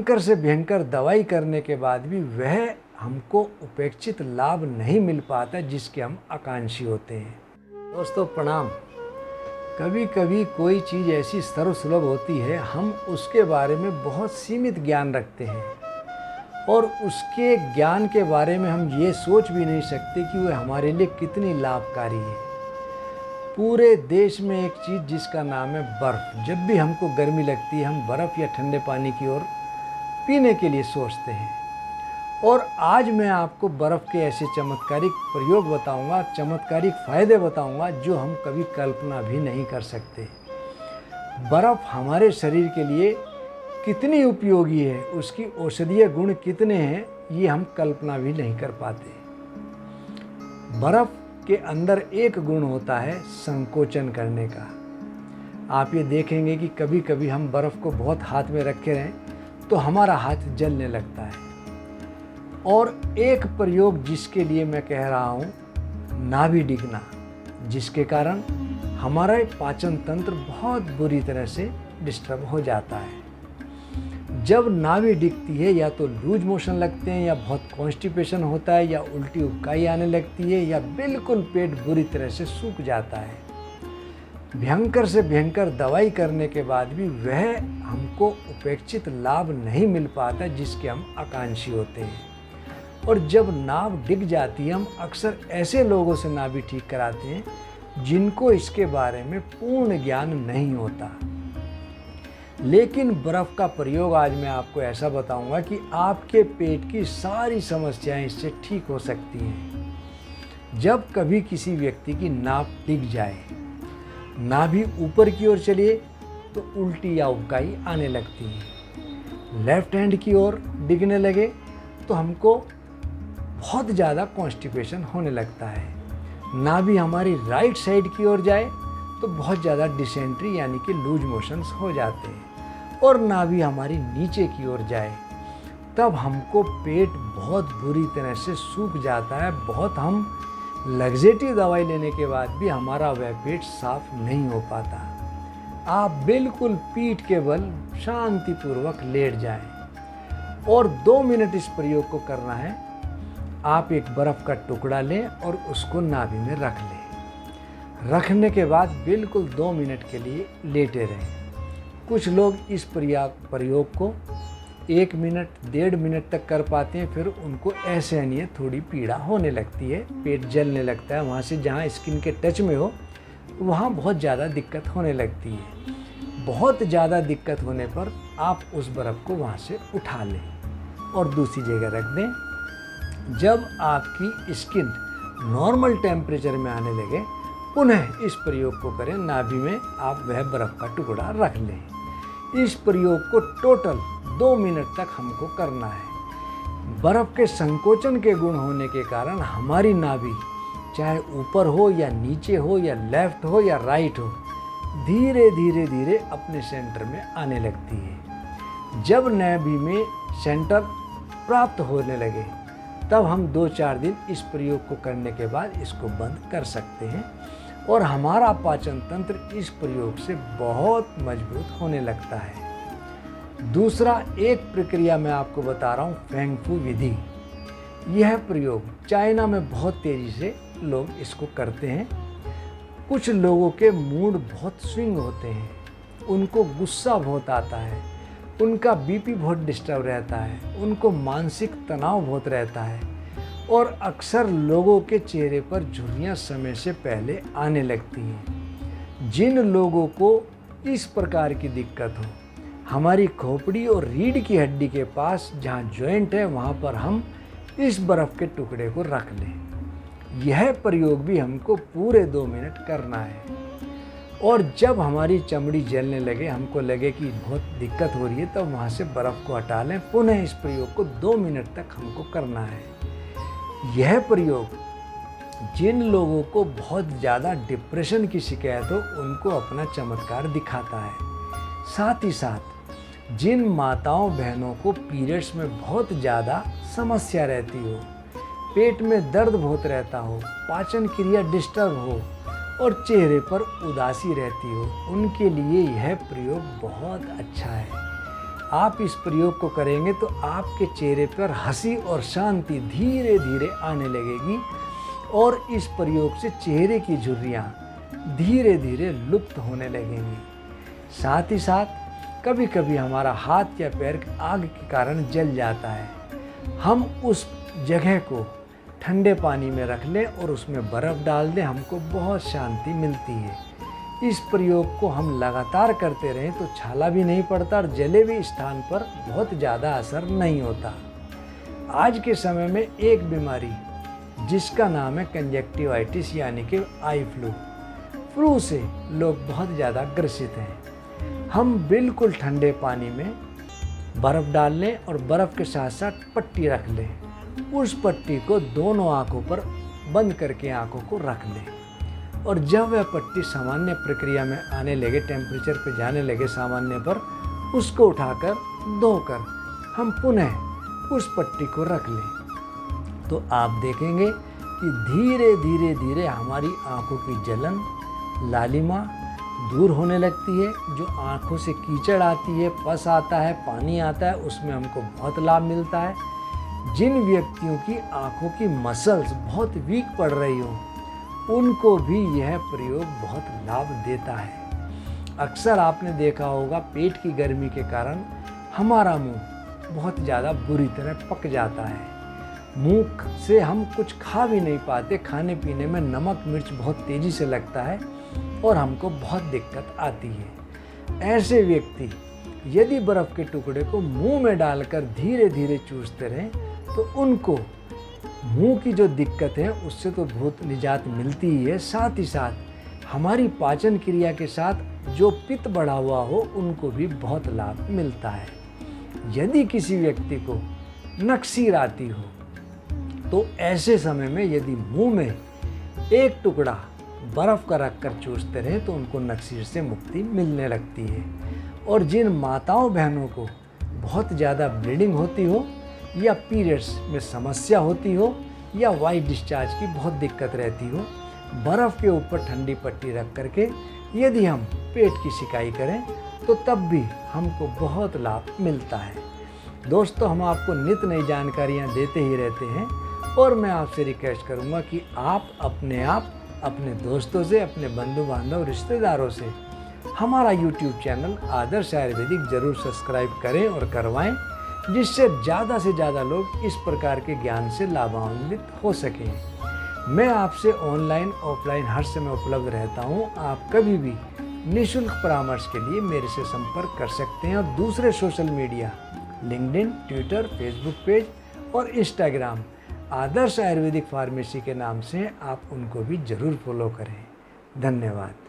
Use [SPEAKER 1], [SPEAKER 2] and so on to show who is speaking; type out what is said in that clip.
[SPEAKER 1] भयंकर से भयंकर दवाई करने के बाद भी वह हमको उपेक्षित लाभ नहीं मिल पाता जिसके हम आकांक्षी होते हैं। दोस्तों प्रणाम। कभी कभी कोई चीज़ ऐसी सर्वसुलभ होती है, हम उसके बारे में बहुत सीमित ज्ञान रखते हैं और उसके ज्ञान के बारे में हम ये सोच भी नहीं सकते कि वह हमारे लिए कितनी लाभकारी है। पूरे देश में एक चीज़ जिसका नाम है बर्फ़। जब भी हमको गर्मी लगती है हम बर्फ़ या ठंडे पानी की ओर पीने के लिए सोचते हैं। और आज मैं आपको बर्फ़ के ऐसे चमत्कारिक प्रयोग बताऊंगा, चमत्कारिक फ़ायदे बताऊंगा जो हम कभी कल्पना भी नहीं कर सकते। बर्फ़ हमारे शरीर के लिए कितनी उपयोगी है, उसकी औषधीय गुण कितने हैं, ये हम कल्पना भी नहीं कर पाते। बर्फ़ के अंदर एक गुण होता है संकोचन करने का। आप ये देखेंगे कि कभी कभी हम बर्फ़ को बहुत हाथ में रखे रहें तो हमारा हाथ जलने लगता है। और एक प्रयोग जिसके लिए मैं कह रहा हूँ, नाभि डिगना, जिसके कारण हमारा पाचन तंत्र बहुत बुरी तरह से डिस्टर्ब हो जाता है। जब नाभि डिगती है या तो लूज मोशन लगते हैं या बहुत कॉन्स्टिपेशन होता है या उल्टी उबकाई आने लगती है या बिल्कुल पेट बुरी तरह से सूख जाता है। भयंकर से भयंकर दवाई करने के बाद भी वह हमको उपेक्षित लाभ नहीं मिल पाता जिसके हम आकांक्षी होते हैं। और जब नाभ डिग जाती है, हम अक्सर ऐसे लोगों से नाभि ठीक कराते हैं जिनको इसके बारे में पूर्ण ज्ञान नहीं होता। लेकिन बर्फ़ का प्रयोग आज मैं आपको ऐसा बताऊंगा कि आपके पेट की सारी समस्याएं इससे ठीक हो सकती हैं। जब कभी किसी व्यक्ति की नाभ डिग जाए, नाभि ऊपर की ओर चलिए तो उल्टी या उबकाई आने लगती है। लेफ्ट हैंड की ओर डिगने लगे तो हमको बहुत ज़्यादा कॉन्स्टिपेशन होने लगता है। नाभि हमारी राइट साइड की ओर जाए तो बहुत ज़्यादा डिसेंट्री यानी कि लूज मोशंस हो जाते हैं। और नाभि हमारी नीचे की ओर जाए तब हमको पेट बहुत बुरी तरह से सूख जाता है। बहुत हम लग्जेटिव दवाई लेने के बाद भी हमारा वह पेट साफ नहीं हो पाता। आप बिल्कुल पीठ के बल शांतिपूर्वक लेट जाएं और 2 मिनट इस प्रयोग को करना है। आप एक बर्फ़ का टुकड़ा लें और उसको नाभि में रख लें। रखने के बाद बिल्कुल 2 मिनट के लिए लेटे रहें। कुछ लोग इस प्रयोग को 1 मिनट 1.5 मिनट तक कर पाते हैं, फिर उनको ऐसे नहीं थोड़ी पीड़ा होने लगती है, पेट जलने लगता है। वहाँ से जहाँ स्किन के टच में हो वहाँ बहुत ज़्यादा दिक्कत होने लगती है। बहुत ज़्यादा दिक्कत होने पर आप उस बर्फ़ को वहाँ से उठा लें और दूसरी जगह रख दें। जब आपकी स्किन नॉर्मल टेम्परेचर में आने लगे पुनः इस प्रयोग को करें। नाभि में आप वह बर्फ़ का टुकड़ा रख लें। इस प्रयोग को टोटल 2 मिनट तक हमको करना है। बर्फ़ के संकोचन के गुण होने के कारण हमारी नाभि चाहे ऊपर हो या नीचे हो या लेफ्ट हो या राइट हो, धीरे धीरे धीरे अपने सेंटर में आने लगती है। जब नाभि में सेंटर प्राप्त होने लगे तब हम 2-4 दिन इस प्रयोग को करने के बाद इसको बंद कर सकते हैं और हमारा पाचन तंत्र इस प्रयोग से बहुत मजबूत होने लगता है। दूसरा एक प्रक्रिया मैं आपको बता रहा हूँ, फेंग फू विधि। यह प्रयोग चाइना में बहुत तेज़ी से लोग इसको करते हैं। कुछ लोगों के मूड बहुत स्विंग होते हैं, उनको गुस्सा बहुत आता है, उनका बीपी बहुत डिस्टर्ब रहता है, उनको मानसिक तनाव बहुत रहता है और अक्सर लोगों के चेहरे पर झुर्रियाँ समय से पहले आने लगती हैं। जिन लोगों को इस प्रकार की दिक्कत हो, हमारी खोपड़ी और रीढ़ की हड्डी के पास जहाँ जॉइंट है वहाँ पर हम इस बर्फ़ के टुकड़े को रख लें। यह प्रयोग भी हमको पूरे 2 मिनट करना है। और जब हमारी चमड़ी जलने लगे, हमको लगे कि बहुत दिक्कत हो रही है, तब वहाँ से बर्फ़ को हटा लें। पुनः इस प्रयोग को 2 मिनट तक हमको करना है। यह प्रयोग जिन लोगों को बहुत ज़्यादा डिप्रेशन की शिकायत हो उनको अपना चमत्कार दिखाता है। साथ ही साथ जिन माताओं बहनों को पीरियड्स में बहुत ज़्यादा समस्या रहती हो, पेट में दर्द बहुत रहता हो, पाचन क्रिया डिस्टर्ब हो और चेहरे पर उदासी रहती हो, उनके लिए यह प्रयोग बहुत अच्छा है। आप इस प्रयोग को करेंगे तो आपके चेहरे पर हंसी और शांति धीरे धीरे आने लगेगी और इस प्रयोग से चेहरे की झुर्रियाँ धीरे धीरे लुप्त होने लगेंगी। साथ ही साथ कभी कभी हमारा हाथ या पैर आग के कारण जल जाता है, हम उस जगह को ठंडे पानी में रख लें और उसमें बर्फ़ डाल दें, हमको बहुत शांति मिलती है। इस प्रयोग को हम लगातार करते रहें तो छाला भी नहीं पड़ता और जले हुए स्थान पर बहुत ज़्यादा असर नहीं होता। आज के समय में एक बीमारी जिसका नाम है कंजक्टिवाइटिस यानी कि आई फ्लू से लोग बहुत ज़्यादा ग्रसित हैं। हम बिल्कुल ठंडे पानी में बर्फ़ डाल लें और बर्फ़ के साथ साथ पट्टी रख लें। उस पट्टी को दोनों आँखों पर बंद करके आँखों को रख लें और जब वह पट्टी सामान्य प्रक्रिया में आने लगे, टेम्परेचर पे जाने लगे सामान्य पर, उसको उठाकर धोकर हम पुनः उस पट्टी को रख लें तो आप देखेंगे कि धीरे धीरे धीरे हमारी आँखों की जलन, लालिमा दूर होने लगती है। जो आँखों से कीचड़ आती है, पस आता है, पानी आता है, उसमें हमको बहुत लाभ मिलता है। जिन व्यक्तियों की आँखों की मसल्स बहुत वीक पड़ रही हो उनको भी यह प्रयोग बहुत लाभ देता है। अक्सर आपने देखा होगा पेट की गर्मी के कारण हमारा मुंह बहुत ज़्यादा बुरी तरह पक जाता है। मुंह से हम कुछ खा भी नहीं पाते, खाने पीने में नमक मिर्च बहुत तेज़ी से लगता है और हमको बहुत दिक्कत आती है। ऐसे व्यक्ति यदि बर्फ़ के टुकड़े को मुंह में डालकर धीरे धीरे चूसते रहें तो उनको मुंह की जो दिक्कत है उससे तो बहुत निजात मिलती ही है, साथ ही साथ हमारी पाचन क्रिया के साथ जो पित्त बढ़ा हुआ हो उनको भी बहुत लाभ मिलता है। यदि किसी व्यक्ति को नक्सीर आती हो तो ऐसे समय में यदि मुंह में एक टुकड़ा बर्फ़ का रखकर चूसते रहें तो उनको नक्सीर से मुक्ति मिलने लगती है। और जिन माताओं बहनों को बहुत ज़्यादा ब्लीडिंग होती हो या पीरियड्स में समस्या होती हो या वाइट डिस्चार्ज की बहुत दिक्कत रहती हो, बर्फ़ के ऊपर ठंडी पट्टी रख करके यदि हम पेट की सिकाई करें तो तब भी हमको बहुत लाभ मिलता है। दोस्तों, हम आपको नित नई जानकारियाँ देते ही रहते हैं और मैं आपसे रिक्वेस्ट करूँगा कि आप अपने दोस्तों से, अपने बंधु बांधव, रिश्तेदारों से हमारा YouTube चैनल आदर्श आयुर्वेदिक ज़रूर सब्सक्राइब करें और करवाएं, जिससे ज़्यादा से ज़्यादा लोग इस प्रकार के ज्ञान से लाभान्वित हो सकें। मैं आपसे ऑनलाइन ऑफलाइन हर समय उपलब्ध रहता हूं। आप कभी भी निःशुल्क परामर्श के लिए मेरे से संपर्क कर सकते हैं और दूसरे social media LinkedIn, Twitter, Facebook page और इंस्टाग्राम आदर्श आयुर्वेदिक फार्मेसी के नाम से आप उनको भी ज़रूर फॉलो करें। धन्यवाद।